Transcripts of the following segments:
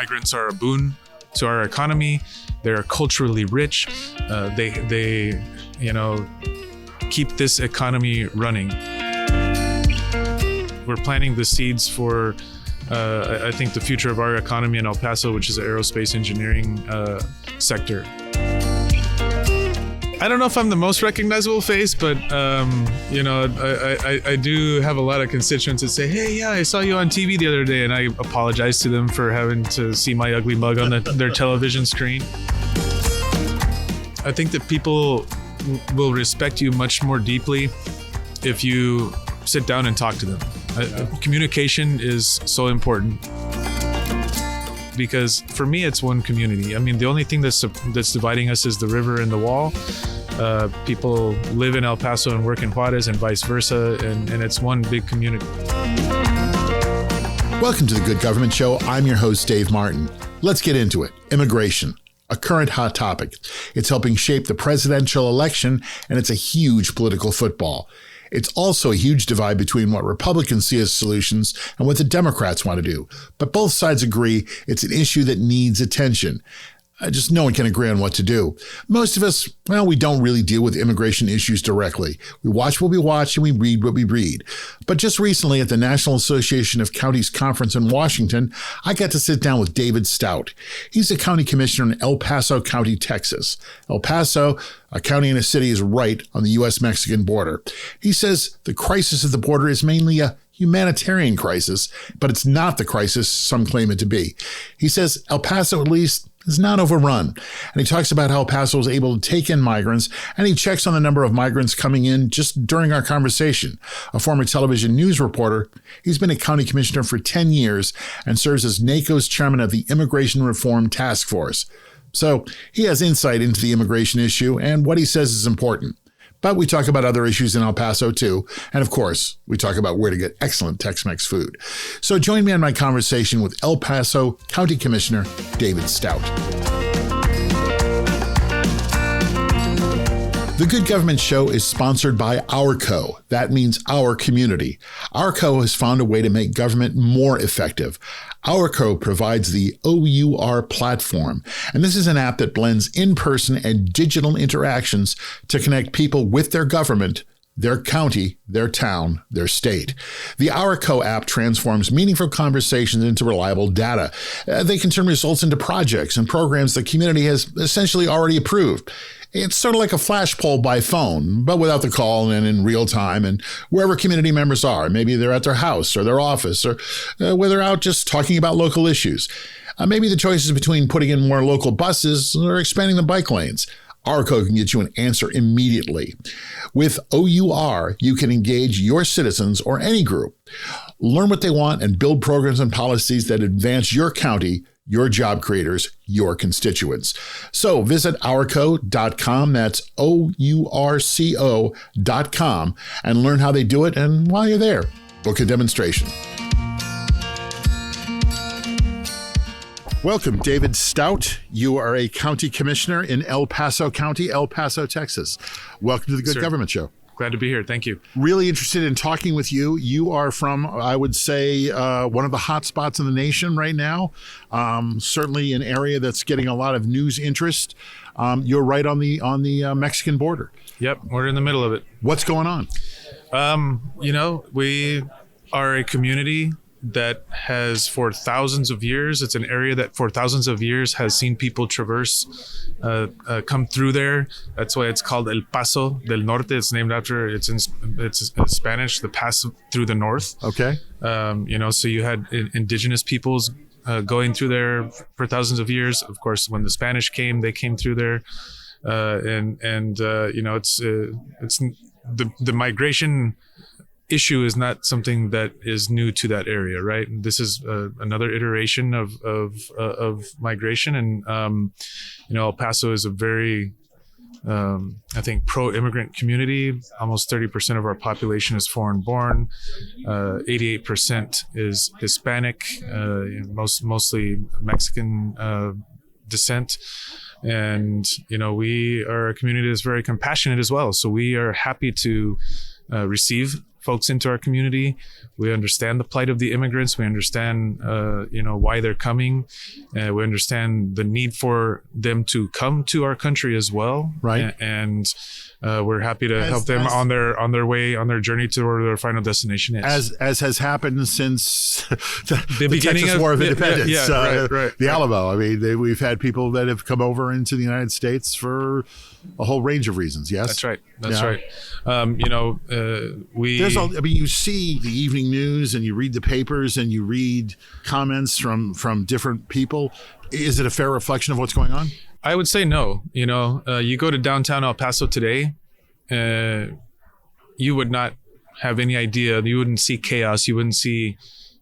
migrants are a boon to our economy. They're culturally rich. They keep this economy running. We're planting the seeds for, I think, the future of our economy in El Paso, which is the aerospace engineering sector. I don't know if I'm the most recognizable face, but I do have a lot of constituents that say, "Hey, yeah, I saw you on TV the other day," and I apologize to them for having to see my ugly mug on their television screen. I think that people will respect you much more deeply if you sit down and talk to them. Communication is so important. Because for me, it's one community. I mean, the only thing that's dividing us is the river and the wall. People live in El Paso and work in Juarez and vice versa, and it's one big community. Welcome to the Good Government Show. I'm your host, Dave Martin. Let's get into it. Immigration, a current hot topic. It's helping shape the presidential election, and it's a huge political football. It's also a huge divide between what Republicans see as solutions and what the Democrats want to do. But both sides agree it's an issue that needs attention. Just no one can agree on what to do. Most of us, we don't really deal with immigration issues directly. We watch what we watch and we read what we read. But just recently at the National Association of Counties Conference in Washington, I got to sit down with David Stout. He's a county commissioner in El Paso County, Texas. El Paso, a county and a city, is right on the U.S.-Mexican border. He says the crisis at the border is mainly a humanitarian crisis, but it's not the crisis some claim it to be. He says El Paso, at least, is not overrun. And he talks about how El Paso is able to take in migrants, and he checks on the number of migrants coming in just during our conversation. A former television news reporter, he's been a county commissioner for 10 years and serves as NACo's chairman of the Immigration Reform Task Force. So he has insight into the immigration issue and what he says is important. But we talk about other issues in El Paso too. And of course, we talk about where to get excellent Tex-Mex food. So join me on my conversation with El Paso County Commissioner David Stout. The Good Government Show is sponsored by Ourco. That means our community. Ourco has found a way to make government more effective. Ourco provides the OUR platform, and this is an app that blends in-person and digital interactions to connect people with their government, their county, their town, their state. The Ourco app transforms meaningful conversations into reliable data. They can turn results into projects and programs the community has essentially already approved. It's sort of like a flash poll by phone, but without the call and in real time and wherever community members are. Maybe they're at their house or their office or where they're out just talking about local issues. Maybe the choice is between putting in more local buses or expanding the bike lanes. Ourco can get you an answer immediately. With OUR, you can engage your citizens or any group, learn what they want, and build programs and policies that advance your county, your job creators, your constituents. So visit Ourco.com, that's OURCO.com, and learn how they do it. And while you're there, book a demonstration. Welcome, David Stout. You are a county commissioner in El Paso County, El Paso, Texas. Welcome to the Good Government Show. Glad to be here. Thank you. Really interested in talking with you. You are from, I would say, one of the hot spots in the nation right now. Certainly an area that's getting a lot of news interest. You're right on the Mexican border. Yep, we're in the middle of it. What's going on? We are a community that has for thousands of years, it's an area that for thousands of years has seen people traverse, come through there. That's why it's called El Paso del Norte. It's named after, it's in Spanish, the pass through the north. Okay. So you had indigenous peoples going through there for thousands of years. Of course, when the Spanish came, they came through there. It's the migration issue is not something that is new to that area, right? This is another iteration of migration, and El Paso is a very, I think, pro-immigrant community. Almost 30% of our population is foreign-born. 88% is Hispanic, mostly Mexican descent. And we are a community that's very compassionate as well. So we are happy to receive folks into our community. We understand the plight of the immigrants. We understand, why they're coming. We understand the need for them to come to our country as well. Right. And we're happy to help them on their journey to where their final destination is. As has happened since the beginning Texas of War of Independence, right. The Alamo. I mean, we've had people that have come over into the United States for a whole range of reasons. Yes, that's right. That's Yeah. right. You see the evening news and you read the papers and you read comments from different people. Is it a fair reflection of what's going on? I would say no. You go to downtown El Paso today, you would not have any idea. You wouldn't see chaos. You wouldn't see,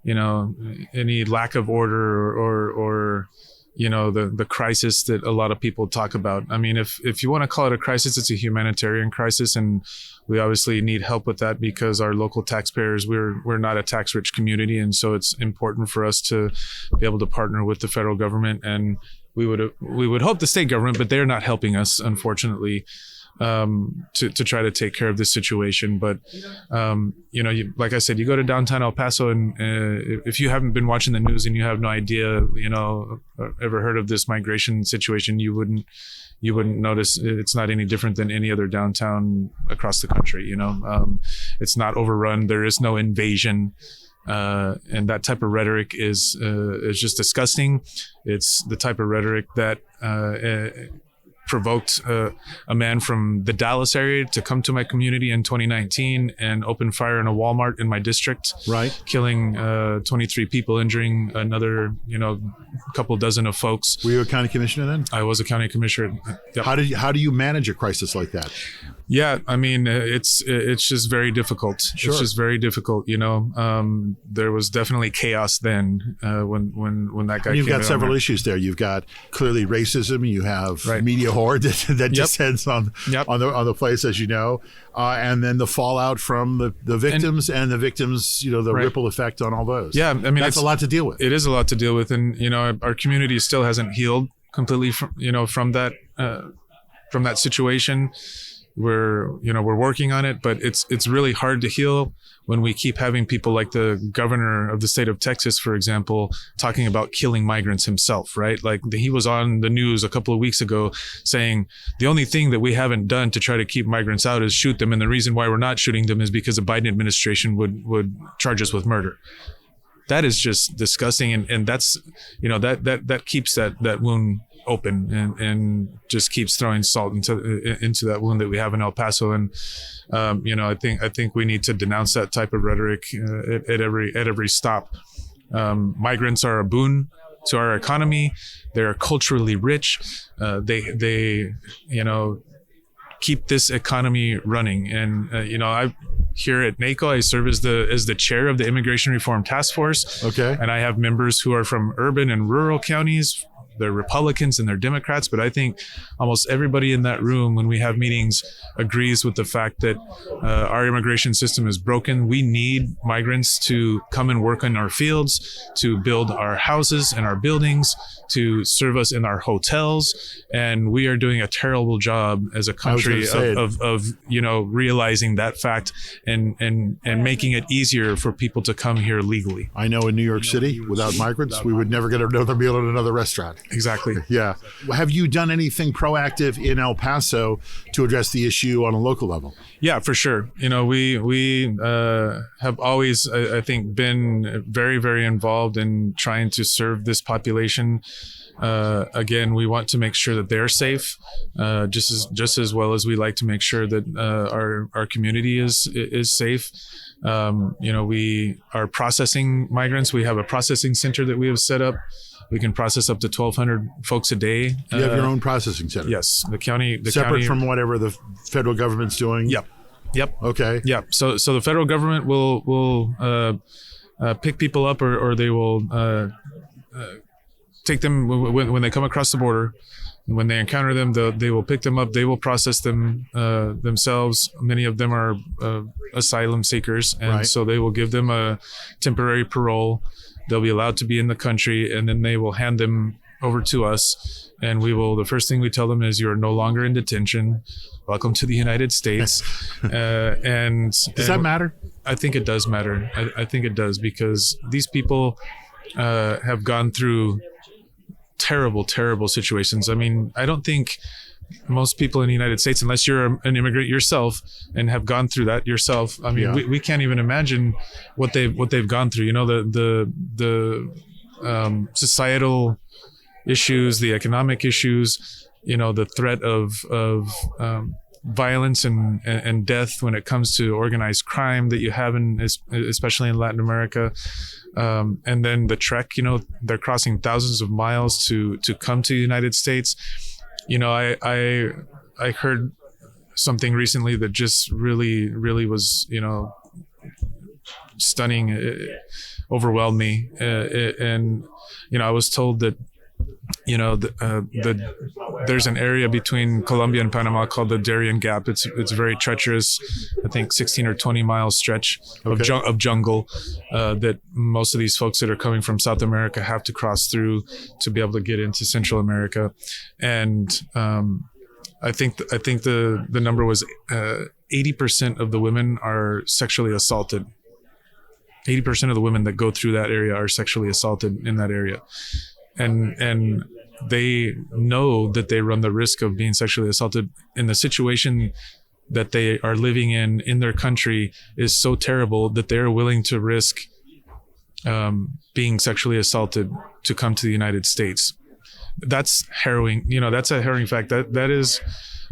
any lack of order or the crisis that a lot of people talk about. I mean, if you want to call it a crisis, it's a humanitarian crisis, and we obviously need help with that because our local taxpayers, we're not a tax-rich community, and so it's important for us to be able to partner with the federal government, and we would hope the state government, but they're not helping us, unfortunately, to try to take care of this situation. But like I said, you go to downtown El Paso, and if you haven't been watching the news and you have no idea, ever heard of this migration situation, you wouldn't notice. It's not any different than any other downtown across the country. It's not overrun. There is no invasion. And that type of rhetoric is just disgusting. It's the type of rhetoric that provoked a man from the Dallas area to come to my community in 2019 and open fire in a Walmart in my district, right, killing 23 people, injuring another couple dozen of folks. Were you a county commissioner then? I was a county commissioner. Yep. How do you manage a crisis like that? Yeah, I mean, it's just very difficult. Sure. It's just very difficult. There was definitely chaos then when that guy. And you've came got in several there. issues there. You've got clearly racism. You have Right. media horde that descends on Yep. the place, as you know, and then the fallout from the victims and the victims. The Right. ripple effect on all those. Yeah, I mean, that's a lot to deal with. It is a lot to deal with, and our community still hasn't healed completely from that situation. We're working on it, but it's really hard to heal when we keep having people like the governor of the state of Texas, for example, talking about killing migrants himself, right? Like he was on the news a couple of weeks ago saying the only thing that we haven't done to try to keep migrants out is shoot them. And the reason why we're not shooting them is because the Biden administration would charge us with murder. That is just disgusting. And that's, that keeps that wound open and just keeps throwing salt into that wound that we have in El Paso. And I think we need to denounce that type of rhetoric at every stop. Migrants are a boon to our economy. They're culturally rich. They keep this economy running. And I here at NACo, I serve as the chair of the Immigration Reform Task Force. Okay. And I have members who are from urban and rural counties. They're Republicans and they're Democrats, but I think almost everybody in that room, when we have meetings, agrees with the fact that our immigration system is broken. We need migrants to come and work in our fields, to build our houses and our buildings, to serve us in our hotels, and we are doing a terrible job as a country of realizing that fact and making it easier for people to come here legally. I know in New York City, without migrants, we would never get another meal at another restaurant. Exactly. Yeah. Have you done anything proactive in El Paso to address the issue on a local level? Yeah, for sure. We have always, I think, been very, very involved in trying to serve this population. Again, we want to make sure that they're safe, just as well as we like to make sure that our community is safe. We are processing migrants. We have a processing center that we have set up. We can process up to 1,200 folks a day. You have your own processing center? Yes. The county. Separate from whatever the federal government's doing? Yep. Okay. Yep. So the federal government will pick people up or they will take them when they come across the border. When they encounter them, they will pick them up. They will process them themselves. Many of them are asylum seekers. And so they will give them a temporary parole. They'll be allowed to be in the country, and then they will hand them over to us. And the first thing we tell them is, you're no longer in detention. Welcome to the United States. Does that matter? I think it does matter. I think it does, because these people have gone through terrible, terrible situations. I mean, I don't think most people in the United States, unless you're an immigrant yourself and have gone through that yourself, I mean, we can't even imagine what they've gone through. You know, the societal issues, the economic issues, you know, the threat of violence and death when it comes to organized crime that you have especially in Latin America. And then the trek, you know, they're crossing thousands of miles to come to the United States. You know, I heard something recently that just really, really was, you know, stunning. It overwhelmed me. And, you know, I was told that, you know, there's an area between Colombia and Panama called the Darien Gap. It's very treacherous. I think 16 or 20 mile stretch of jungle that most of these folks that are coming from South America have to cross through to be able to get into Central America. And I think the number was 80% of the women are sexually assaulted. 80% of the women that go through that area are sexually assaulted in that area. And they know that they run the risk of being sexually assaulted, in the situation that they are living in their country is so terrible that they're willing to risk being sexually assaulted to come to the United States. That's harrowing. You know, that's a harrowing fact. That is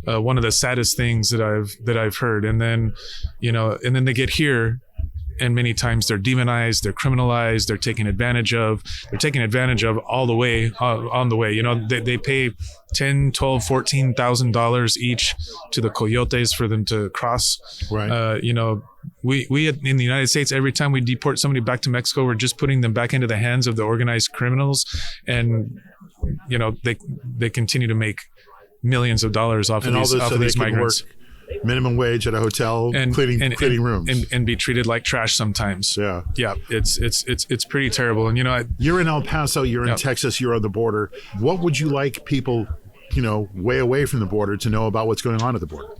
one of the saddest things that I've heard. And then, you know, and then they get here, and many times they're demonized, they're criminalized, they're taken advantage of. They're taken advantage of all the way on the way. You know, they pay $10,000, $12,000, $14,000 each to the coyotes for them to cross. Right. You know, we in the United States, every time we deport somebody back to Mexico, we're just putting them back into the hands of the organized criminals, and you know, they continue to make millions of dollars off of these migrants. Minimum wage at a hotel, and cleaning rooms, and be treated like trash sometimes. Yeah. It's pretty terrible. And you know, you're in El Paso, you're in Texas, you're on the border. What would you like people, you know, way away from the border to know about what's going on at the border?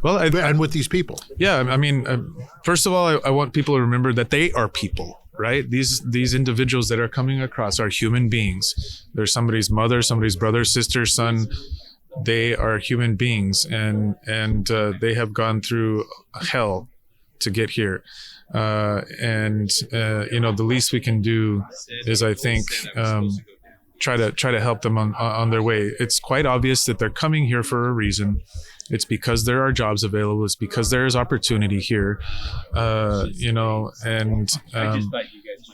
Well, and with these people. Yeah, I mean, first of all, I want people to remember that they are people. Right? These individuals that are coming across are human beings. They're somebody's mother, somebody's brother, sister, son. They are human beings, and they have gone through hell to get here. And you know, the least we can do is, I think, try to help them on their way. It's quite obvious that they're coming here for a reason. It's because there are jobs available. It's because there is opportunity here. You know, and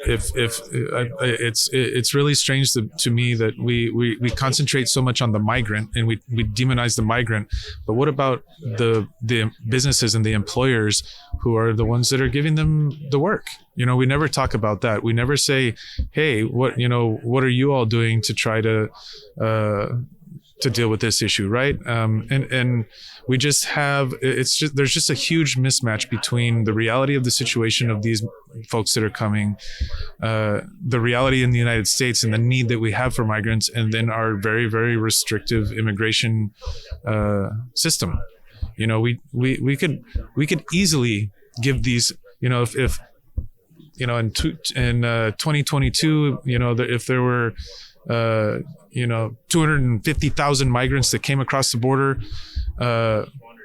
if it's really strange to me that we concentrate so much on the migrant, and we demonize the migrant, but what about the businesses and the employers who are the ones that are giving them the work? You know, we never talk about that. We never say, hey, what are you all doing to try to deal with this issue, right? And we just have, there's just a huge mismatch between the reality of the situation of these folks that are coming, the reality in the United States and the need that we have for migrants, and then our very, very restrictive immigration system. You know, we could easily give these, you know, if you know, in 2022, you know, if there were 250,000 migrants that came across the border,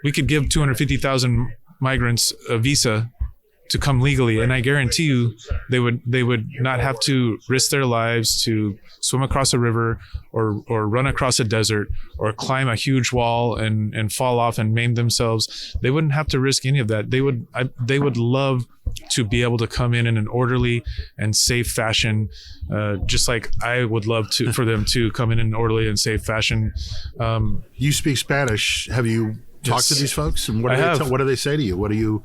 we could give 250,000 migrants a visa to come legally, and I guarantee you they would not have to risk their lives to swim across a river or run across a desert or climb a huge wall and fall off and maim themselves. They wouldn't have to risk any of that. They would love to be able to come in an orderly and safe fashion, just like I would love for them to come in an orderly and safe fashion. You speak Spanish. Have you talked to these folks? And what do they say to you?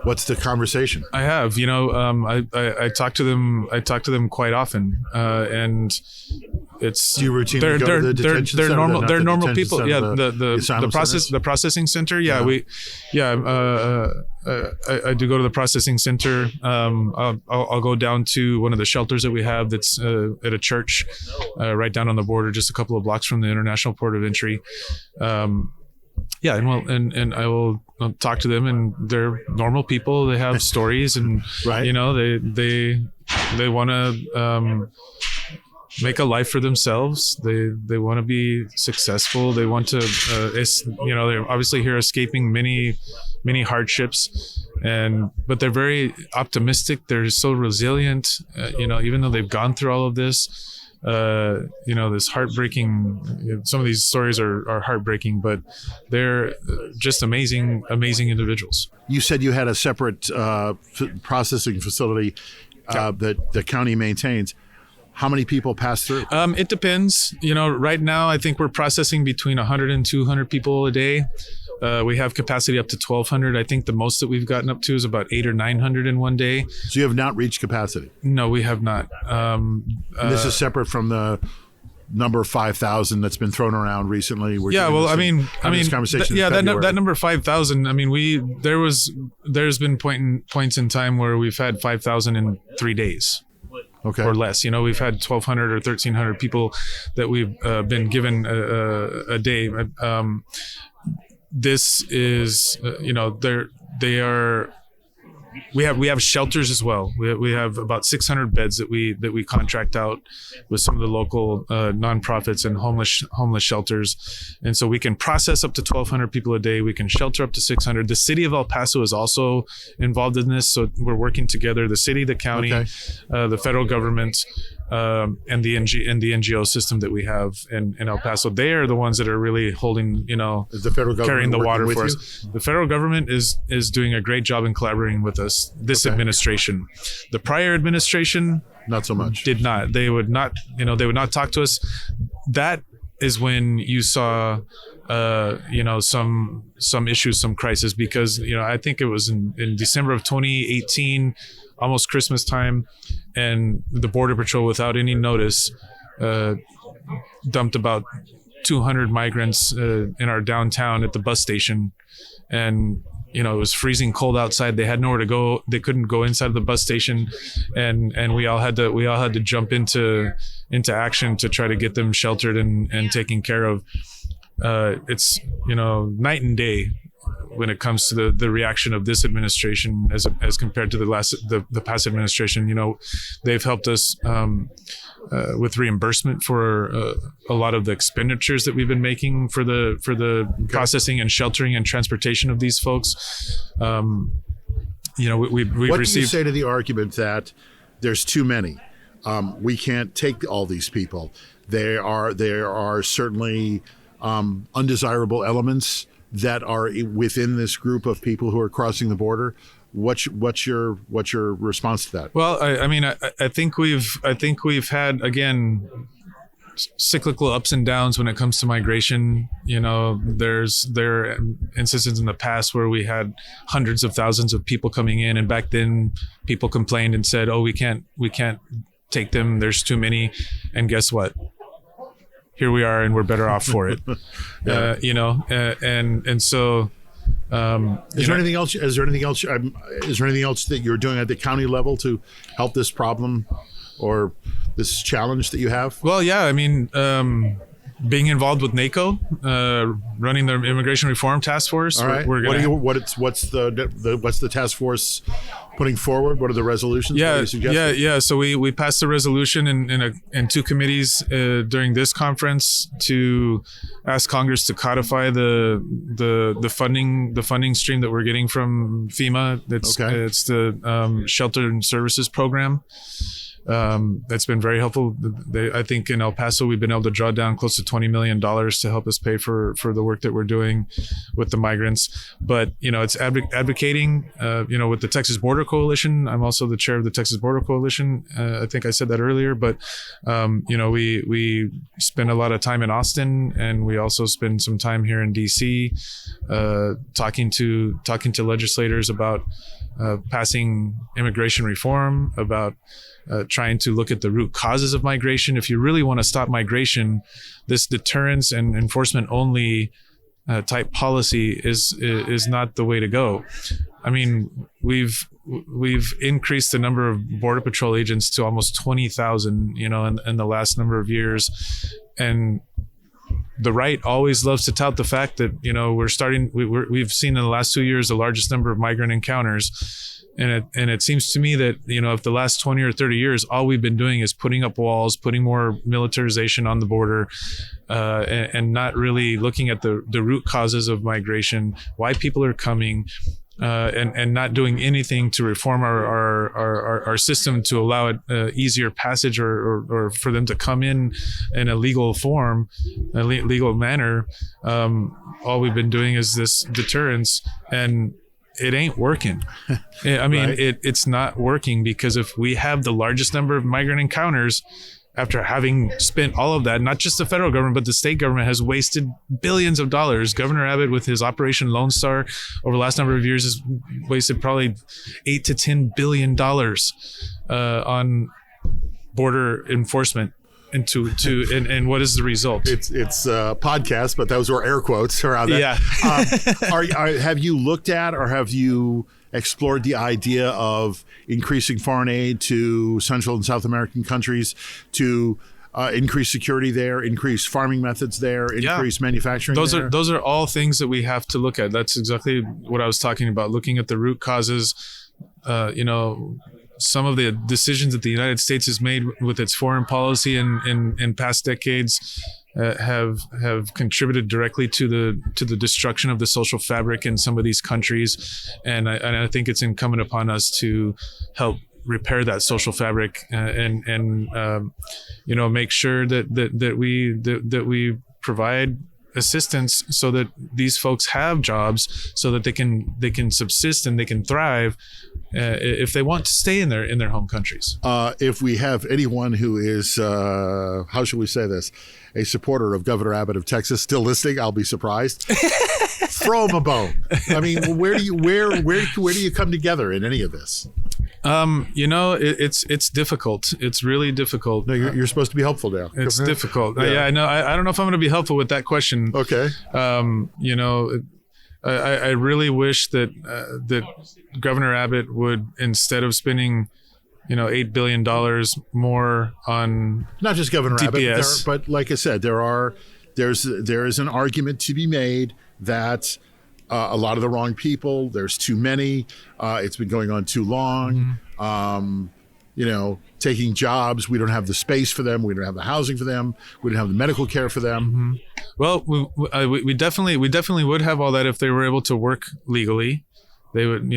What's the conversation? I have, you know, I talk to them. I talk to them quite often, and it's. Do you routinely go to the detention center? Normal. They're normal people. Center, yeah, the processing center. Yeah, I do go to the processing center. I'll go down to one of the shelters that we have that's at a church right down on the border, just a couple of blocks from the international port of entry. Yeah, and I will talk to them, and they're normal people. They have stories, and Right. they want to make a life for themselves. They want to be successful. They want to, they're obviously here escaping many hardships, but they're very optimistic. They're so resilient. Even though they've gone through all of this, this heartbreaking. Some of these stories are heartbreaking, but they're just amazing individuals. You said you had a separate processing facility that the county maintains. How many people pass through? It depends. Right now, I think we're processing between 100 and 200 people a day. We have capacity up to 1,200. I think the most that we've gotten up to is about 800 or 900 in one day. So you have not reached capacity? No, we have not. And this is separate from the number 5,000 that's been thrown around recently. This conversation. That number 5,000. I mean, there's been points in time where we've had 5,000 in 3 days. Okay. Or less. We've had 1,200 or 1,300 people that we've been given a day. This is, we have shelters as well. We have about 600 beds that we contract out with some of the local nonprofits and homeless shelters, and so we can process up to 1,200 people a day. We can shelter up to 600. The city of El Paso is also involved in this, so we're working together. The city, the county, the federal government, and the NGO system that we have in El Paso. They are the ones that are really holding, is the federal government carrying the water for you? us. The federal government is doing a great job in collaborating with us. This administration, the prior administration, not so much. Did not. They would not. They would not talk to us. That is when you saw, some issues, some crisis, because I think it was in December of 2018. Almost Christmas time, and the Border Patrol, without any notice, dumped about 200 migrants in our downtown at the bus station. And, it was freezing cold outside. They had nowhere to go. They couldn't go inside the bus station. And we all had to jump into action to try to get them sheltered and taken care of. It's, night and day when it comes to the reaction of this administration as compared to the past administration. They've helped us with reimbursement for a lot of the expenditures that we've been making for the processing and sheltering and transportation of these folks. We've what received. Do you say to the argument that there's too many? We can't take all these people. There are certainly undesirable elements that are within this group of people who are crossing the border. What's your response to that? Well, I think we've had, again, cyclical ups and downs when it comes to migration. There are instances in the past where we had hundreds of thousands of people coming in, and back then people complained and said, "Oh, we can't take them. There's too many." And guess what? Here we are, and we're better off for it. And so. Is there anything else? Is there anything else that you're doing at the county level to help this problem or this challenge that you have? Well, yeah. Being involved with NACo, running the Immigration Reform Task Force. All right. What's the task force putting forward? What are the resolutions? Yeah. So we passed a resolution in two committees during this conference to ask Congress to codify the funding stream that we're getting from FEMA. It's the Shelter and Services Program. That's been very helpful. I think in El Paso, we've been able to draw down close to $20 million to help us pay for the work that we're doing with the migrants. But, it's advocating, with the Texas Border Coalition. I'm also the chair of the Texas Border Coalition. I think I said that earlier, but, we spend a lot of time in Austin, and we also spend some time here in DC, talking to legislators about passing immigration reform, about trying to look at the root causes of migration. If you really want to stop migration, this deterrence and enforcement only type policy is not the way to go. We've increased the number of Border Patrol agents to almost 20,000, in the last number of years, and the right always loves to tout the fact that, we've seen in the last 2 years the largest number of migrant encounters. And it seems to me that, if the last 20 or 30 years, all we've been doing is putting up walls, putting more militarization on the border, and not really looking at the root causes of migration, why people are coming, and not doing anything to reform our system to allow it easier passage or for them to come in a legal form, a legal manner. All we've been doing is this deterrence, and it ain't working. I mean, right. It's not working, because if we have the largest number of migrant encounters after having spent all of that, not just the federal government, but the state government has wasted billions of dollars. Governor Abbott, with his Operation Lone Star over the last number of years, has wasted probably $8 to $10 billion on border enforcement. And what is the result? It's a podcast, but those were air quotes around that. Yeah. Have you looked at, or have you explored the idea of increasing foreign aid to Central and South American countries to increase security there, increase farming methods there, increase manufacturing there? Those are all things that we have to look at. That's exactly what I was talking about, looking at the root causes. Some of the decisions that the United States has made with its foreign policy in past decades have contributed directly to the destruction of the social fabric in some of these countries, and I think it's incumbent upon us to help repair that social fabric and make sure that we provide assistance so that these folks have jobs, so that they can subsist and they can thrive if they want to stay in their home countries. If we have anyone who is, how should we say this, a supporter of Governor Abbott of Texas still listening, I'll be surprised. Throw him a bone. I mean, where do you come together in any of this? It's difficult. It's really difficult. No, you're supposed to be helpful now. It's difficult. Yeah, I know. I don't know if I'm going to be helpful with that question. Okay. I really wish that Governor Abbott would, instead of spending, $8 billion more on not just Governor DPS, Abbott, but like I said, there is an argument to be made that a lot of the wrong people, there's too many, it's been going on too long. Mm-hmm. Taking jobs, we don't have the space for them, we don't have the housing for them, we don't have the medical care for them. Mm-hmm. Well, we definitely would have all that if they were able to work legally. They would,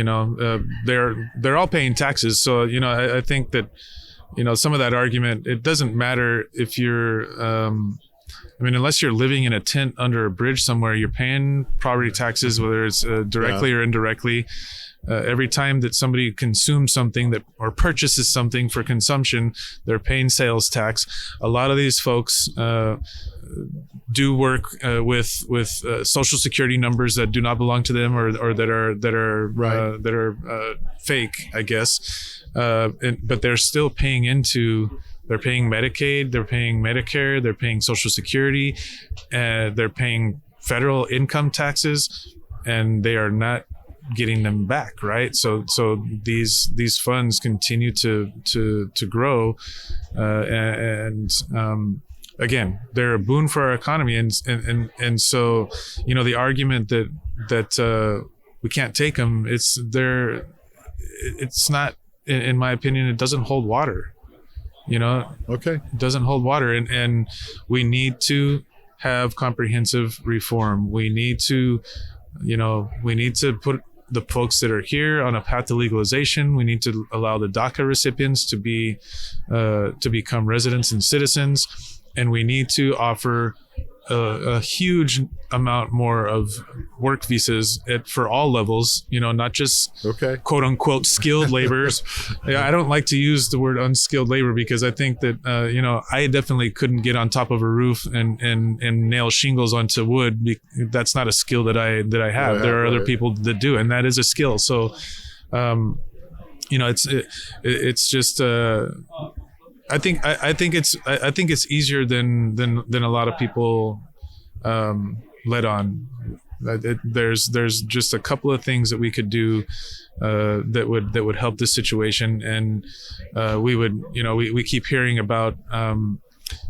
they're all paying taxes. So, I think that, some of that argument, it doesn't matter if you're, unless you're living in a tent under a bridge somewhere, you're paying property taxes, whether it's directly or indirectly. Every time that somebody consumes something or purchases something for consumption, they're paying sales tax. A lot of these folks do work with social security numbers that do not belong to them, or that are right. That are fake, I guess. But they're still paying into. They're paying Medicaid, they're paying Medicare, they're paying Social Security, they're paying federal income taxes, and they are not getting them back, right? So these funds continue to grow, and again, they're a boon for our economy, and so the argument that we can't take them, it's not, in my opinion, it doesn't hold water. Okay. It doesn't hold water, and we need to have comprehensive reform. We need to put the folks that are here on a path to legalization. We need to allow the DACA recipients to become residents and citizens, and we need to offer a huge amount more of work visas for all levels, not just quote unquote skilled laborers. I don't like to use the word unskilled labor, because I think that, I definitely couldn't get on top of a roof and nail shingles onto wood. That's not a skill that I have. There are other people that do, and that is a skill. So, it's just, I think it's easier than a lot of people let on. There's just a couple of things that we could do that would help this situation, and we would we keep hearing about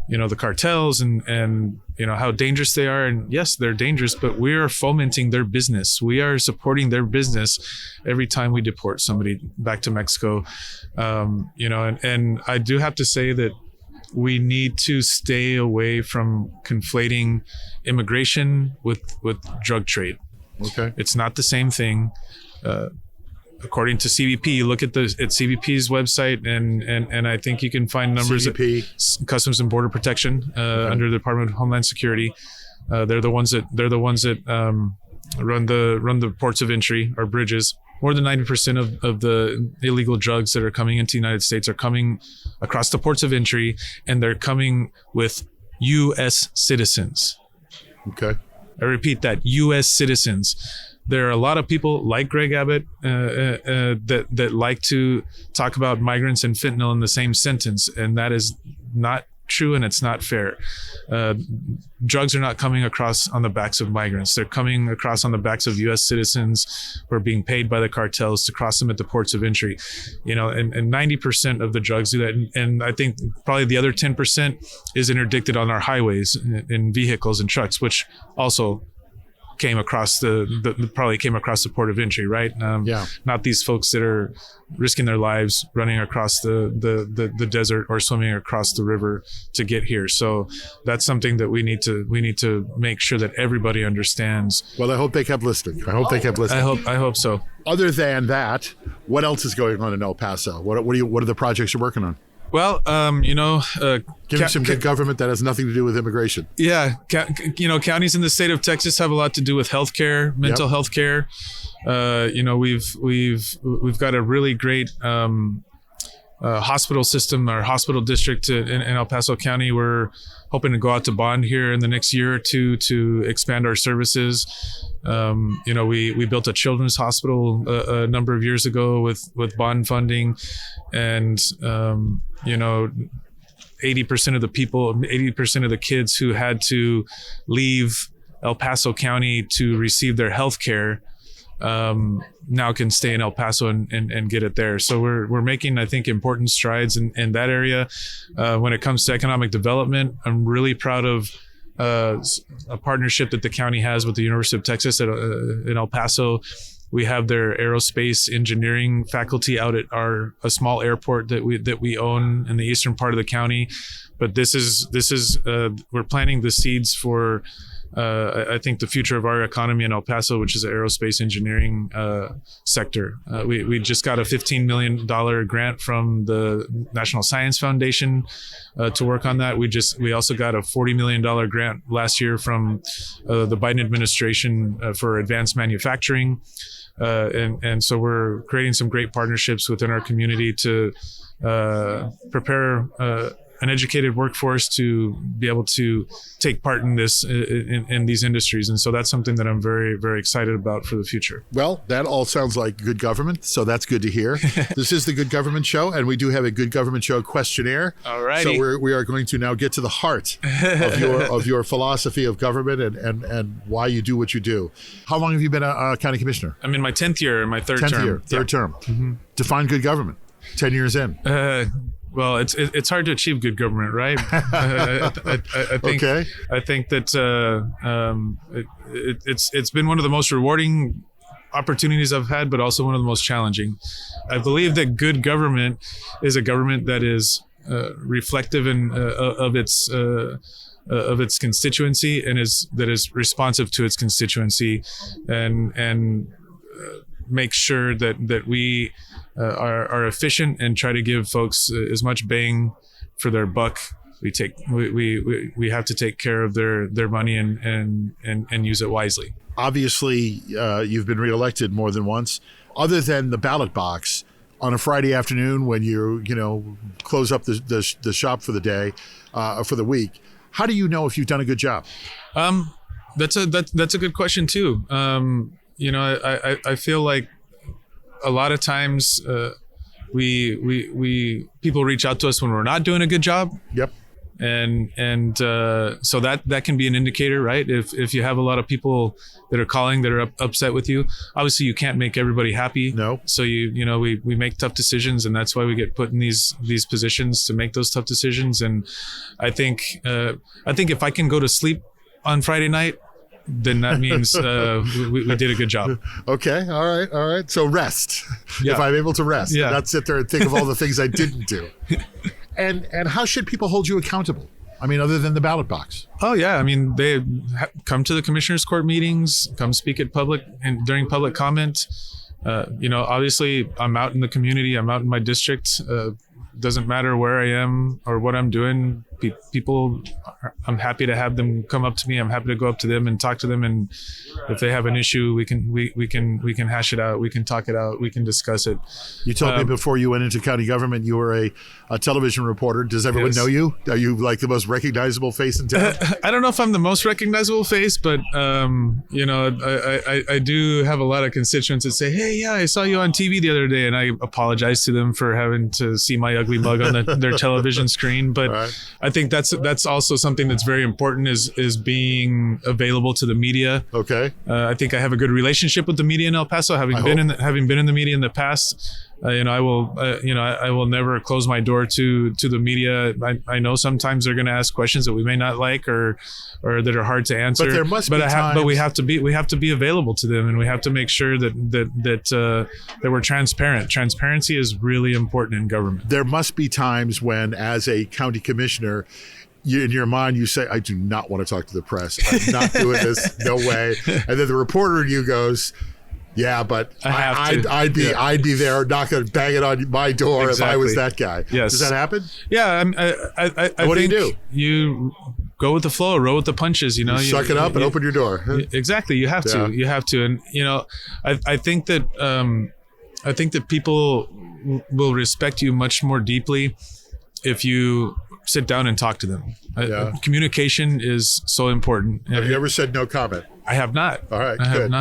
the cartels and how dangerous they are. And yes, they're dangerous, but we are fomenting their business. We are supporting their business every time we deport somebody back to Mexico. And I do have to say that we need to stay away from conflating immigration with drug trade. Okay. It's not the same thing. According to CBP, look at CBP's website, and I think you can find numbers. CBP, Customs and Border Protection, under the Department of Homeland Security. They're the ones that run the ports of entry, our bridges. More than 90% of the illegal drugs that are coming into the United States are coming across the ports of entry, and they're coming with U.S. citizens. Okay. I repeat that, U.S. citizens. There are a lot of people like Greg Abbott that like to talk about migrants and fentanyl in the same sentence, and that is not true, and it's not fair. Drugs are not coming across on the backs of migrants. They're coming across on the backs of U.S. citizens who are being paid by the cartels to cross them at the ports of entry. And 90% of the drugs do that. And I think probably the other 10% is interdicted on our highways in vehicles and trucks, which also came across probably came across the port of entry, right? Not these folks that are risking their lives running across the desert or swimming across the river to get here. So that's something that we need to make sure that everybody understands. Well, I hope they kept listening. I hope so. Other than that, what else is going on in El Paso? What are the projects you're working on? Well, give me some good government that has nothing to do with immigration. Yeah, counties in the state of Texas have a lot to do with healthcare, mental health care. We've got a really great hospital system, our hospital district in El Paso County. We're hoping to go out to bond here in the next year or two to expand our services. We built a children's hospital a number of years ago with bond funding, and 80% of the people, 80% of the kids who had to leave El Paso County to receive their health care now can stay in El Paso and get it there. So we're making, I think, important strides in that area. When it comes to economic development, I'm really proud of a partnership that the county has with the University of Texas in El Paso. We have their aerospace engineering faculty out at a small airport that we own in the eastern part of the county. But this is we're planting the seeds for I think the future of our economy in El Paso, which is the aerospace engineering sector. We just got a $15 million grant from the National Science Foundation to work on that. We also got a $40 million grant last year from the Biden administration for advanced manufacturing. And so we're creating some great partnerships within our community to prepare an educated workforce to be able to take part in this in these industries. And so that's something that I'm very, very excited about for the future. Well, that all sounds like good government, so that's good to hear. This is the Good Government Show, and we do have a Good Government Show questionnaire. All right. So we are going to now get to the heart of your philosophy of government and why you do what you do. How long have you been a county commissioner? I'm in my 10th year, my third term. Third term. Mm-hmm. Define good government. 10 years in. Well, it's hard to achieve good government, right? I think okay. I think that it's been one of the most rewarding opportunities I've had, but also one of the most challenging. I believe that good government is a government that is reflective of its constituency and that is responsive to its constituency, and make sure that we are efficient and try to give folks as much bang for their buck. We have to take care of their money and use it wisely. Obviously, you've been reelected more than once. Other than the ballot box on a Friday afternoon when you close up the shop for the day, for the week, how do you know if you've done a good job? That's a good question too. I feel like a lot of times we people reach out to us when we're not doing a good job. Yep. So that can be an indicator, right? If you have a lot of people that are calling that are upset with you, obviously you can't make everybody happy. No. So we make tough decisions, and that's why we get put in these positions to make those tough decisions. And I think if I can go to sleep on Friday night, then that means we did a good job. Okay. All right. So rest. Yeah. If I'm able to rest, not sit there and think of all the things I didn't do. And how should people hold you accountable? I mean, other than the ballot box. Oh yeah, I mean, they come to the commissioners' court meetings, come speak at public and during public comment. Obviously, I'm out in the community. I'm out in my district. Doesn't matter where I am or what I'm doing. People, I'm happy to have them come up to me. I'm happy to go up to them and talk to them. And if they have an issue, we can hash it out. We can talk it out. We can discuss it. You told me before you went into county government, you were a television reporter. Does everyone know you? Are you like the most recognizable face in town? I don't know if I'm the most recognizable face, but I do have a lot of constituents that say, "Hey, yeah, I saw you on TV the other day," and I apologize to them for having to see my ugly mug on their television screen. But right. I think that's also something that's very important is being available to the media. Okay. I think I have a good relationship with the media in El Paso, having been in the media in the past. I will never close my door to the media. I know sometimes they're going to ask questions that we may not like or that are hard to answer. But there must be times. But we have to be available to them, and we have to make sure that we're transparent. Transparency is really important in government. There must be times when, as a county commissioner, in your mind, you say, "I do not want to talk to the press. I'm not doing this. No way." And then the reporter in you goes, "Yeah, but I'd be there knocking, banging on my door if I was that guy." Yes. Does that happen? Yeah. What do you do? You go with the flow, roll with the punches. You suck it up and open your door. Exactly. You have to. You have to. And I think that people will respect you much more deeply if you sit down and talk to them. Communication is so important. Have you ever said no comment? I have not. All right. I have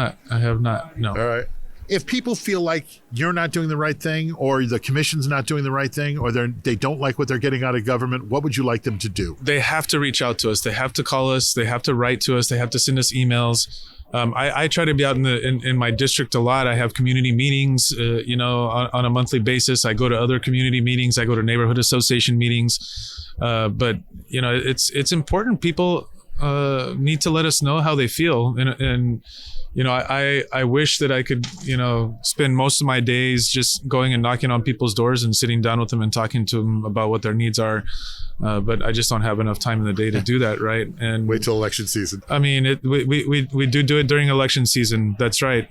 not. No. All right. If people feel like you're not doing the right thing, or the commission's not doing the right thing, or they don't like what they're getting out of government, what would you like them to do? They have to reach out to us. They have to call us. They have to write to us. They have to send us emails. I try to be out in my district a lot. I have community meetings, on a monthly basis. I go to other community meetings. I go to neighborhood association meetings. But it's important. People need to let us know how they feel, and I wish that I could spend most of my days just going and knocking on people's doors and sitting down with them and talking to them about what their needs are. But I just don't have enough time in the day to do that, right? And wait till election season. I mean, we do it during election season. That's right.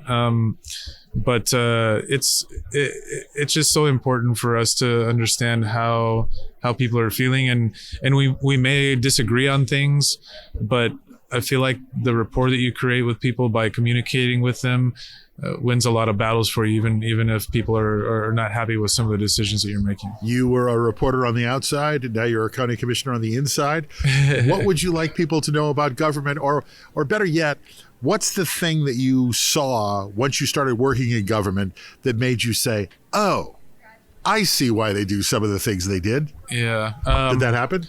But it's just so important for us to understand how people are feeling, and we may disagree on things, but I feel like the rapport that you create with people by communicating with them wins a lot of battles for you, even if people are not happy with some of the decisions that you're making. You were a reporter on the outside, and now you're a county commissioner on the inside. What would you like people to know about government, or better yet, what's the thing that you saw once you started working in government that made you say, "Oh, I see why they do some of the things they did"? Yeah. Did that happen?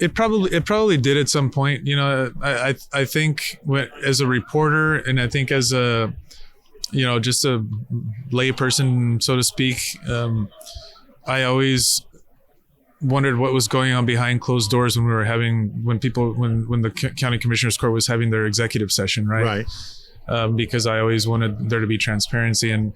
It probably did at some point. I think as a reporter, and I think as a just a lay person, so to speak, I always wondered what was going on behind closed doors when the county commissioners court was having their executive session, right? Because I always wanted there to be transparency, and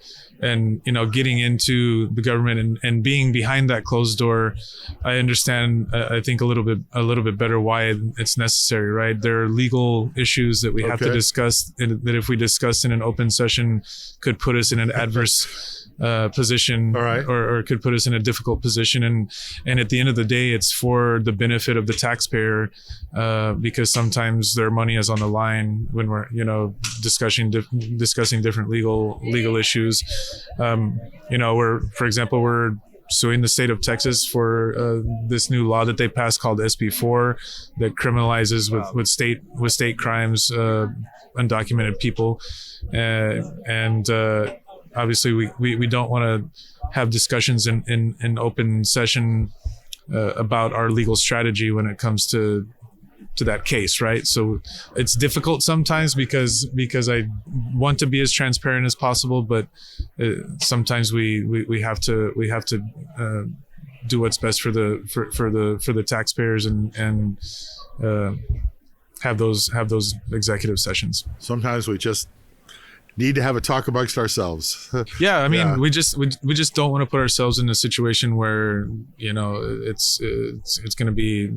getting into the government and being behind that closed door, I understand, I think a little bit better why it's necessary, right? There are legal issues that we have to discuss, that if we discuss in an open session could put us in an adverse position, or could put us in a difficult position, and at the end of the day, it's for the benefit of the taxpayer, because sometimes their money is on the line when we're discussing different legal issues. We're suing the state of Texas for this new law that they passed called SB4 that criminalizes with state crimes undocumented people, and obviously we don't want to have discussions in open session about our legal strategy when it comes to that case, right? So it's difficult sometimes because I want to be as transparent as possible, but sometimes we have to do what's best for the taxpayers and have those executive sessions. Sometimes we just need to have a talk amongst ourselves. Yeah, I mean, we just don't want to put ourselves in a situation where it's going to be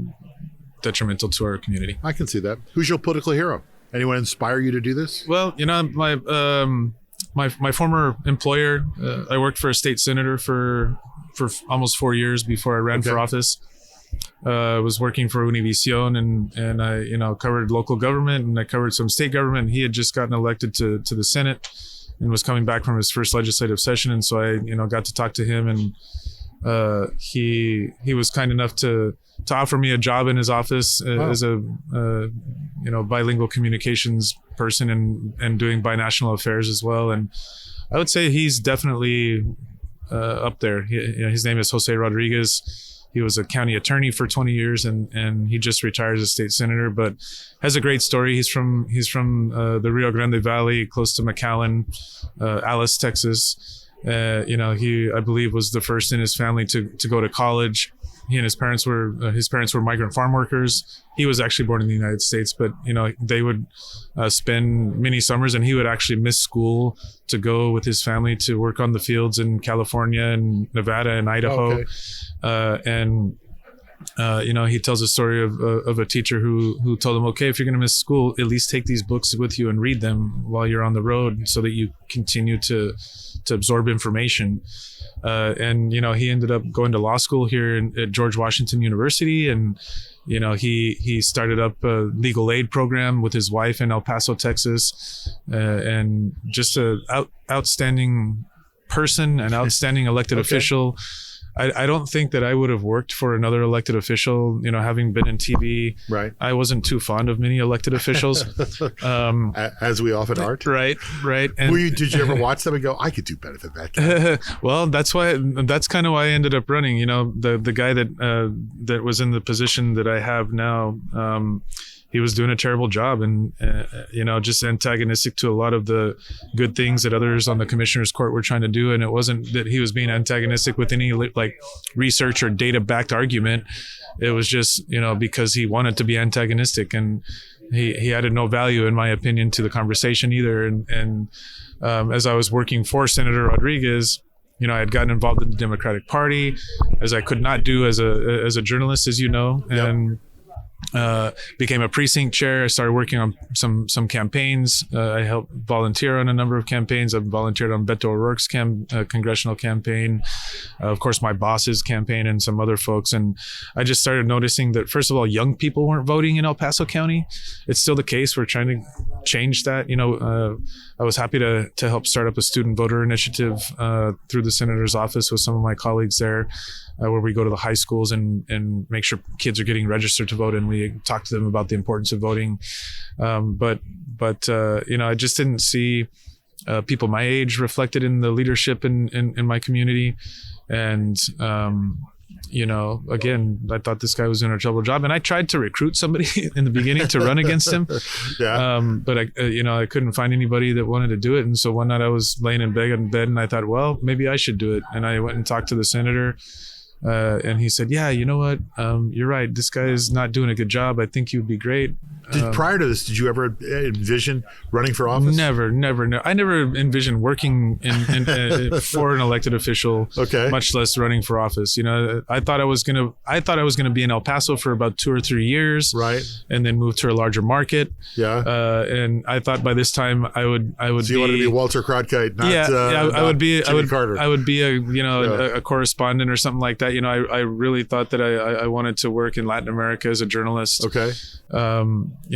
detrimental to our community. I can see that. Who's your political hero? Anyone inspire you to do this? Well, my former employer, I worked for a state senator for almost 4 years before I ran for office. I was working for Univision and I covered local government and I covered some state government. He had just gotten elected to the Senate and was coming back from his first legislative session, and so I got to talk to him, and he was kind enough to offer me a job in his office as a bilingual communications person and doing binational affairs as well. And I would say he's definitely up there. His name is Jose Rodriguez. He was a county attorney for 20 years and he just retired as a state senator, but has a great story. He's from the Rio Grande Valley, close to McAllen, Alice, Texas. He, I believe, was the first in his family to go to college. He and his parents were migrant farm workers. He was actually born in the United States, but they would spend many summers, and he would actually miss school to go with his family to work on the fields in California and Nevada and Idaho. He tells a story of a teacher who told him, okay, if you're going to miss school, at least take these books with you and read them while you're on the road so that you continue to absorb information. He ended up going to law school here at George Washington University, and he started up a legal aid program with his wife in El Paso, Texas, and just a outstanding person, an outstanding elected official. I don't think that I would have worked for another elected official, having been in TV. Right. I wasn't too fond of many elected officials. As we often aren't. Right. And did you ever watch them and go, I could do better than that guy? Well, that's kind of why I ended up running. The guy that was in the position that I have now, he was doing a terrible job and, just antagonistic to a lot of the good things that others on the commissioner's court were trying to do. And it wasn't that he was being antagonistic with any research or data backed argument. It was just, because he wanted to be antagonistic, and he added no value, in my opinion, to the conversation either. And as I was working for Senator Rodriguez, I had gotten involved in the Democratic Party, as I could not do as a journalist, as you know. Yep. And became a precinct chair. I started working on some campaigns. I helped volunteer on a number of campaigns. I've volunteered on Beto O'Rourke's congressional campaign, of course my boss's campaign, and some other folks. And I just started noticing that, first of all, young people weren't voting in El Paso County. It's still the case. We're trying to change that. I was happy to help start up a student voter initiative through the senator's office with some of my colleagues there, where we go to the high schools and make sure kids are getting registered to vote, and we talk to them about the importance of voting. But I just didn't see people my age reflected in the leadership in my community. And again, I thought this guy was doing a terrible job, and I tried to recruit somebody in the beginning to run against him. But I couldn't find anybody that wanted to do it. And so one night I was laying in bed and I thought, well, maybe I should do it. And I went and talked to the senator. And he said, yeah, you know what? You're right. This guy is not doing a good job. I think you'd be great. Prior to this, did you ever envision running for office? Never. No. I never envisioned working for an elected official, much less running for office. I thought I was gonna be in El Paso for about 2 or 3 years, right, and then move to a larger market. Yeah. And I thought by this time I would. So you wanted to be Walter Cronkite, not I would be Jimmy Carter. I would be a correspondent or something like that. I really thought that I wanted to work in Latin America as a journalist. Okay.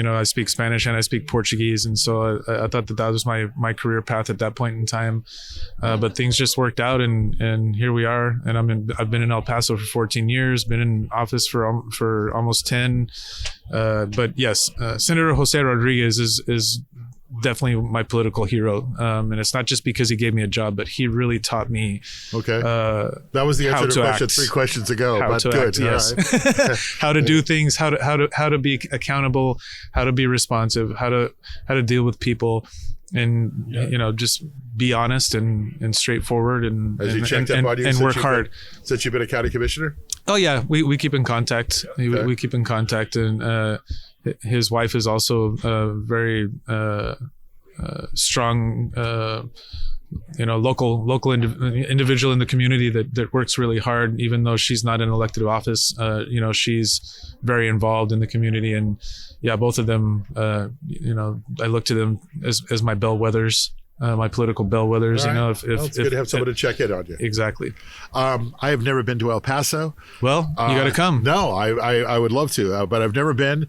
I speak Spanish and I speak Portuguese, and so I thought that was my career path at that point in time. But things just worked out, and here we are. And I've been in El Paso for 14 years, been in office for almost 10. But yes, Senator Jose Rodriguez is definitely my political hero. And it's not just because he gave me a job, but he really taught me. Okay. That was the answer to question 3 questions ago, but good. Yes. Right. How to do things, how to be accountable, how to be responsive, how to deal with people, and just be honest and straightforward and work hard. Since you've been a county commissioner? Oh yeah, we keep in contact. Okay. We keep in contact, and his wife is also a very strong, local individual in the community that works really hard. Even though she's not in elected office, she's very involved in the community. And yeah, both of them, I look to them as my bellwethers. My political bellwethers, right. It's good to have someone to check in on you. Exactly. I have never been to El Paso. Well, you got to come. No, I would love to, but I've never been.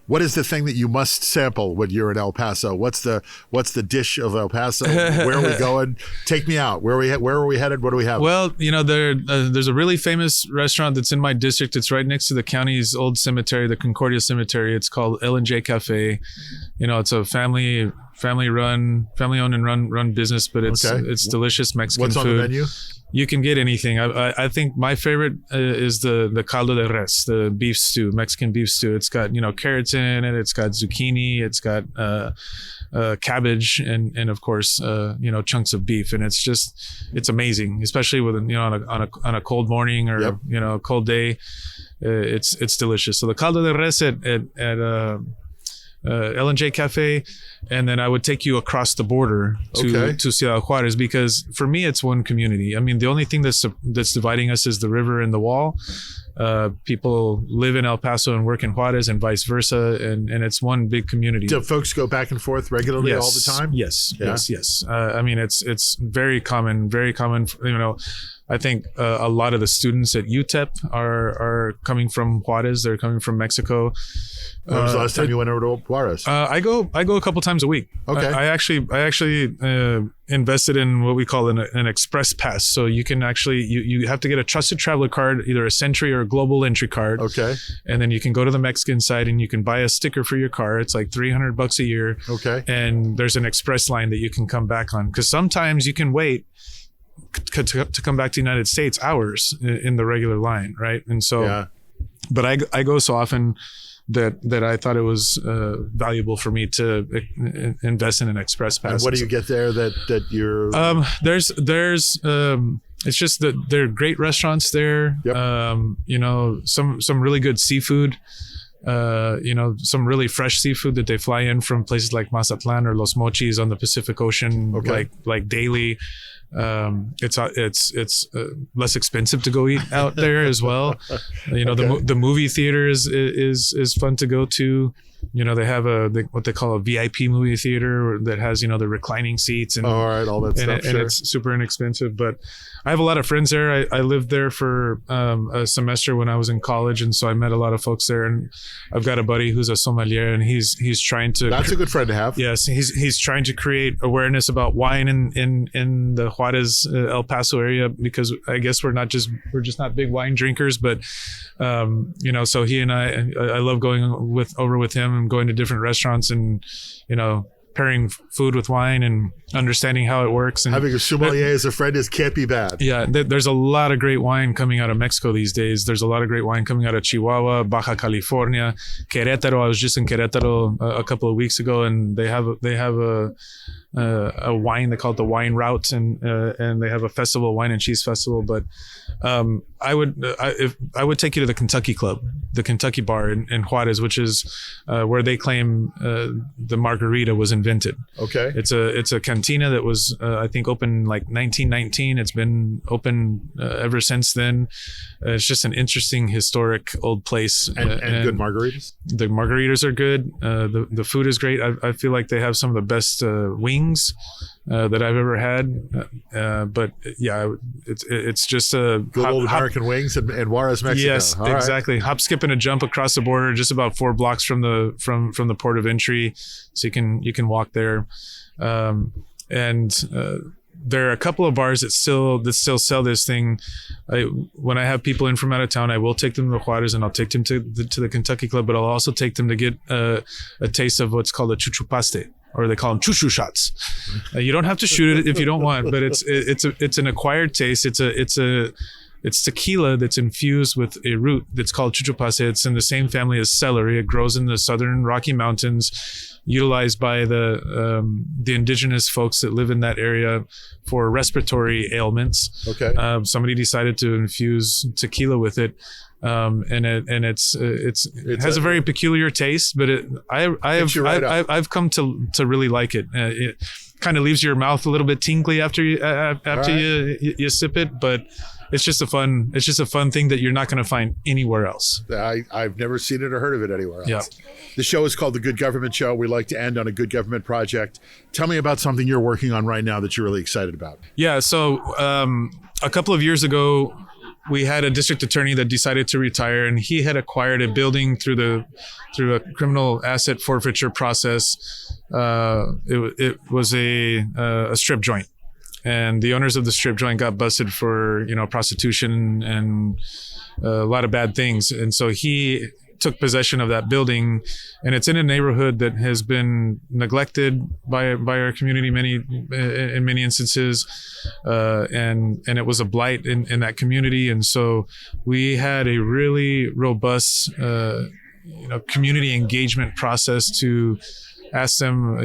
What is the thing that you must sample when you're in El Paso? What's the dish of El Paso? Where are we going? Take me out. Where are we headed? What do we have? Well, there's a really famous restaurant that's in my district. It's right next to the county's old cemetery, the Concordia Cemetery. It's called L&J Cafe. It's a family owned and run business, but it's delicious Mexican food. What's on the menu? You can get anything. I think my favorite is the caldo de res, the beef stew, Mexican beef stew. It's got carrots in it. It's got zucchini. It's got cabbage and of course chunks of beef. And it's amazing, especially with on a cold morning or a cold day. It's delicious. So the caldo de res at L&J Cafe, and then I would take you across the border to Ciudad Juarez, because for me it's one community. I mean, the only thing that's dividing us is the river and the wall. People live in El Paso and work in Juarez and vice versa, and it's one big community. Do folks go back and forth regularly all the time? Yes. I mean, it's very common. I think a lot of the students at UTEP are coming from Juarez. They're coming from Mexico. When was the last time you went over to Juarez? I go a couple times a week. Okay. I actually invested in what we call an express pass. So you can actually you have to get a trusted traveler card, either a Century or a Global Entry card. Okay. And then you can go to the Mexican side and you can buy a sticker for your car. It's like $300 a year. Okay. And there's an express line that you can come back on, because sometimes you can wait to come back to the United States hours in the regular line, right? And so, but I go so often that I thought it was valuable for me to invest in an express pass. And what do you get there that you're? There's it's just that there are great restaurants there. Yep. Some really good seafood. Some really fresh seafood that they fly in from places like Mazatlan or Los Mochis on the Pacific Ocean, like daily. It's less expensive to go eat out there as well. The movie theater is fun to go to. They have what they call a VIP movie theater that has the reclining seats and all that stuff. And it's super inexpensive. But I have a lot of friends there. I lived there for a semester when I was in college, and so I met a lot of folks there. And I've got a buddy who's a sommelier, and he's trying to. That's a good friend to have. Yes, he's trying to create awareness about wine in the Juarez, El Paso area, because I guess we're just not big wine drinkers, but so he and I love going over with him and going to different restaurants and pairing food with wine and understanding how it works. And having a sommelier as a friend can't be bad. Yeah, there's a lot of great wine coming out of Mexico these days. There's a lot of great wine coming out of Chihuahua, Baja California, Querétaro. I was just in Querétaro a couple of weeks ago, and they have a wine, they call it the Wine Route, and they have a festival, wine and cheese festival. But I would take you to the Kentucky Club, the Kentucky Bar in Juarez, which is where they claim the margarita was invented. Okay. It's a cantina that was I think open like 1919. It's been open ever since then. It's just an interesting historic old place. And good margaritas. The margaritas are good. The food is great. I feel like they have some of the best wings that I've ever had. But yeah, it's just a good old American wings in Juarez, Mexico. Yes, all exactly. Right. Hop, skip, and a jump across the border, just about 4 blocks from the port of entry, so you can walk there. There are a couple of bars that still sell this thing. When I have people in from out of town, I will take them to Juarez and I'll take them to the Kentucky Club, but I'll also take them to get a taste of what's called a chuchupaste. or they call them choo-choo shots. You don't have to shoot it if you don't want, but it's an acquired taste. It's tequila that's infused with a root that's called chuchupase. It's in the same family as celery. It grows in the southern Rocky Mountains, utilized by the indigenous folks that live in that area for respiratory ailments. Okay. Somebody decided to infuse tequila with it. And it has a very peculiar taste, but I've come to really like it. It kind of leaves your mouth a little bit tingly after you sip it, but it's just a fun thing that you're not going to find anywhere else. I've never seen it or heard of it anywhere else. Yeah. The show is called The Good Government Show. We like to end on a good government project. Tell me about something you're working on right now that you're really excited about. Yeah. So a couple of years ago, we had a district attorney that decided to retire, and he had acquired a building through a criminal asset forfeiture process. It was a strip joint, and the owners of the strip joint got busted for prostitution and a lot of bad things, and so he took possession of that building, and it's in a neighborhood that has been neglected by our community in many instances, and it was a blight in that community. And so we had a really robust community engagement process to ask them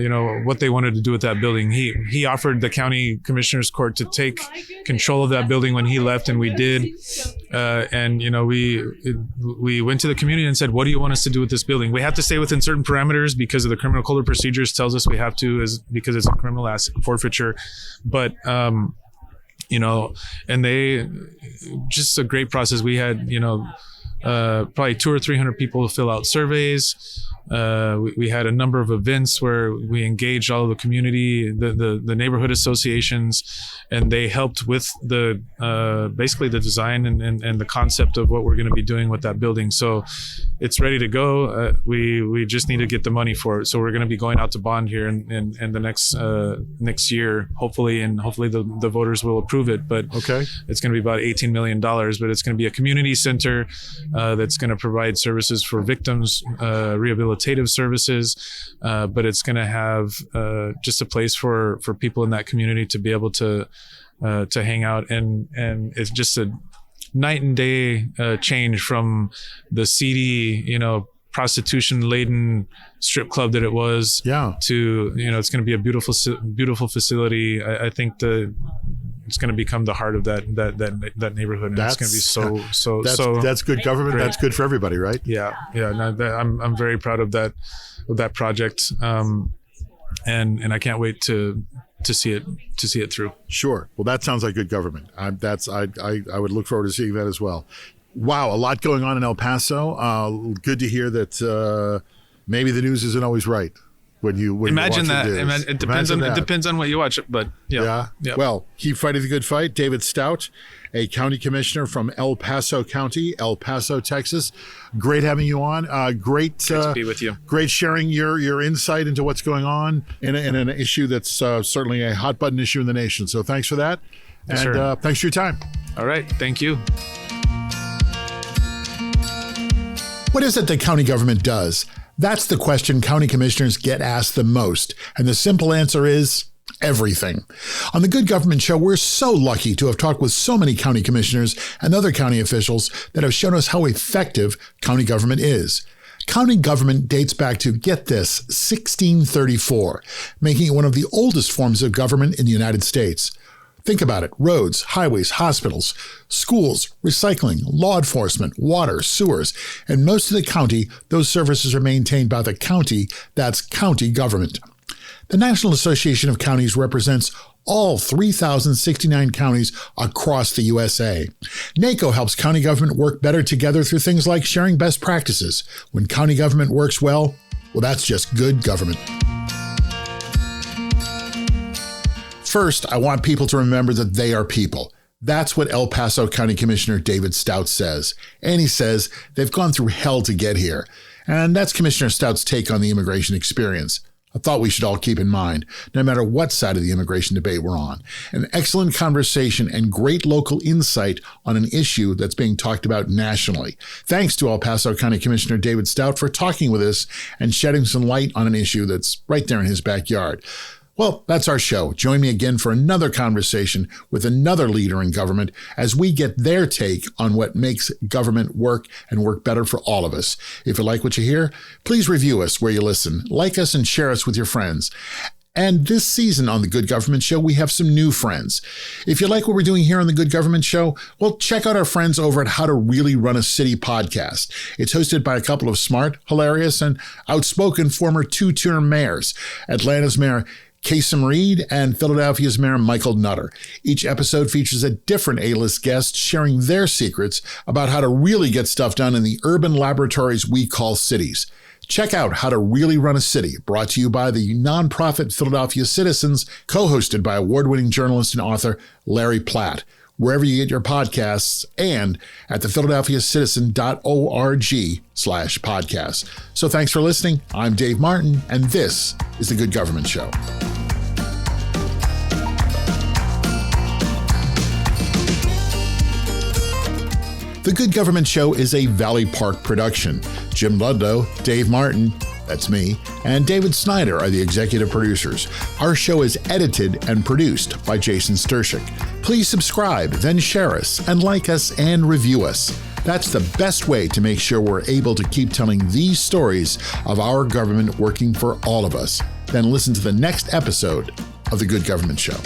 what they wanted to do with that building. He offered the county commissioners court to take control of that building when he left, and we did. And we went to the community and said, what do you want us to do with this building? We have to stay within certain parameters because of the criminal code of procedures tells us we have to, because it's a criminal asset forfeiture. But and they just a great process. We had probably 200 or 300 people fill out surveys. We had a number of events where we engaged all of the community, the neighborhood associations, and they helped with the basically the design and the concept of what we're going to be doing with that building. So it's ready to go. We just need to get the money for it. So we're going to be going out to bond here in the next year, hopefully, and hopefully the voters will approve it. But okay, it's going to be about $18 million, but it's going to be a community center that's going to provide services for victims, rehabilitative services, but it's going to have just a place for people in that community to be able to hang out, and it's just a night and day change from the seedy, prostitution laden strip club that it was. Yeah. To it's going to be a beautiful facility. I think it's going to become the heart of that neighborhood, and it's going to be that's good government. Great. That's good for everybody, right? Yeah. No, I'm very proud of that project, and I can't wait to see it through. Sure. Well, that sounds like good government. I would look forward to seeing that as well. Wow, a lot going on in El Paso. Good to hear that maybe the news isn't always right. When you imagine watch that, it depends on what you watch. But yeah. Well, keep fighting the good fight. David Stout, a county commissioner from El Paso County, El Paso, Texas. Great having you on. Great to be with you. Great sharing your insight into what's going on in an issue that's certainly a hot button issue in the nation. So thanks for that, and sure. Thanks for your time. All right, thank you. What is it that county government does? That's the question county commissioners get asked the most, and the simple answer is everything. On the Good Government Show, we're so lucky to have talked with so many county commissioners and other county officials that have shown us how effective county government is. County government dates back to, get this, 1634, making it one of the oldest forms of government in the United States. Think about it. Roads, highways, hospitals, schools, recycling, law enforcement, water, sewers, and most of the county, those services are maintained by the county. That's county government. The National Association of Counties represents all 3,069 counties across the USA. NACo helps county government work better together through things like sharing best practices. When county government works well, that's just good government. First, I want people to remember that they are people. That's what El Paso County Commissioner David Stout says. And he says they've gone through hell to get here. And that's Commissioner Stout's take on the immigration experience. a thought we should all keep in mind, no matter what side of the immigration debate we're on. An excellent conversation and great local insight on an issue that's being talked about nationally. Thanks to El Paso County Commissioner David Stout for talking with us and shedding some light on an issue that's right there in his backyard. Well, that's our show. Join me again for another conversation with another leader in government as we get their take on what makes government work and work better for all of us. If you like what you hear, please review us where you listen, like us, and share us with your friends. And this season on The Good Government Show, we have some new friends. If you like what we're doing here on The Good Government Show, well, check out our friends over at How to Really Run a City podcast. It's hosted by a couple of smart, hilarious, and outspoken former two-term mayors, Atlanta's Mayor Kasem Reed and Philadelphia's Mayor Michael Nutter. Each episode features a different A-list guest sharing their secrets about how to really get stuff done in the urban laboratories we call cities. Check out How to Really Run a City, brought to you by the nonprofit Philadelphia Citizens, co-hosted by award-winning journalist and author Larry Platt, wherever you get your podcasts, and at thephiladelphiacitizen.org/podcast. So thanks for listening. I'm Dave Martin, and this is The Good Government Show. The Good Government Show is a Valley Park production. Jim Ludlow, Dave Martin, that's me, and David Snyder are the executive producers. Our show is edited and produced by Jason Stershic. Please subscribe, then share us, and like us and review us. That's the best way to make sure we're able to keep telling these stories of our government working for all of us. Then listen to the next episode of The Good Government Show.